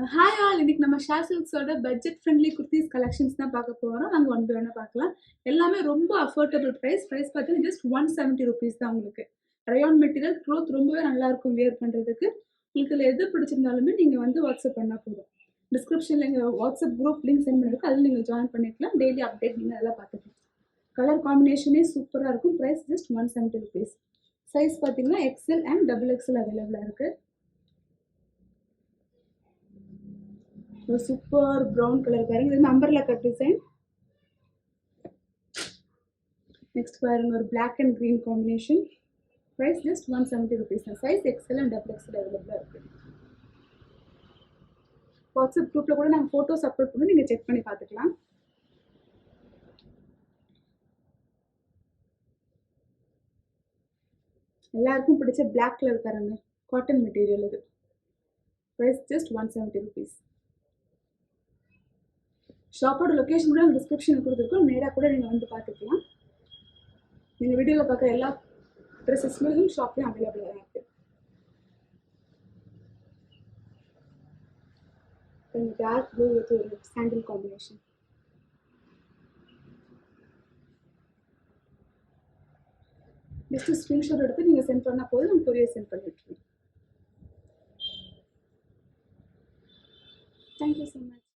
Hi all, இன்னைக்கு நம்ம ஷேர் சில்க்ஸோட பட்ஜெட் ஃப்ரெண்ட்லி குர்த்திஸ் கலெக்ஷன்ஸ் தான் பார்க்க போகிறோம். நாங்கள் ஒன் பை ஒன்னாக பார்க்கலாம். எல்லாமே ரொம்ப அஃபோர்டபுள் ப்ரைஸ் பார்த்தீங்கன்னா ஜஸ்ட் 170 ருபீஸ் தான் உங்களுக்கு. ரயான் மெட்டீரியல் க்ளோத் ரொம்பவே நல்லா இருக்கும் வியர் பண்ணுறதுக்கு. உங்களுக்கு இதில் எது பிடிச்சிருந்தாலுமே நீங்கள் வந்து வாட்ஸ்அப் பண்ணால் போதும். டிஸ்கிரிப்ஷனில் எங்கள் வாட்ஸ்அப் குரூப் லிங்க் சென்ட் பண்ணிருக்கு, அதில் நீங்கள் ஜாயின் பண்ணிக்கலாம். டெய்லி அப்டேட் நீங்கள் அதெல்லாம் பார்த்துக்கலாம். கலர் காம்பினேஷனே சூப்பராக இருக்கும். Price just 170 rupees. சைஸ் பார்த்தீங்கன்னா எக்ஸ்எல் அண்ட் டபுள் எக்ஸ்எல் அவைலபிளாக இருக்குது. ஒரு சூப்பர் ப்ரௌன் கலர் பாருங்க, இது அம்பர்லா கட் டிசைன். நெக்ஸ்ட் பாருங்க, ஒரு black and green combination. Price just 170 rupees தான். Size XL and double XL அவைலபிளாக இருக்குது. வாட்ஸ்அப் குரூப்பில் கூட நாங்கள் ஃபோட்டோஸ் அப்லோட் பண்ணி நீங்கள் செக் பண்ணி பார்த்துக்கலாம். எல்லாருக்கும் பிடிச்ச பிளாக் கலர் பாருங்க, காட்டன் மெட்டீரியல் இது. Price just 170 rupees. ஷாப்போட லொக்கேஷன் கூட டிஸ்கிரிப்ஷனில் கொடுத்துருக்கோம், நேராக கூட நீங்கள் வந்து பார்த்துக்கலாம். நீங்கள் வீடியோவில் பார்க்குற எல்லா ட்ரெஸ்ஸஸ்மே ஷாப்லேயும் அவைலபிளாக இருக்குது. டார்க் ப்ளூ வித் ஒரு சாண்டில் காம்பினேஷன். ஜஸ்ட் ஸ்க்ரீன்ஷாட் எடுத்து நீங்கள் சென்ட் பண்ணால் போதும், நம்ம கொரியர் சென்ட் பண்ணிவிட்டுருவோம். Thank you so much.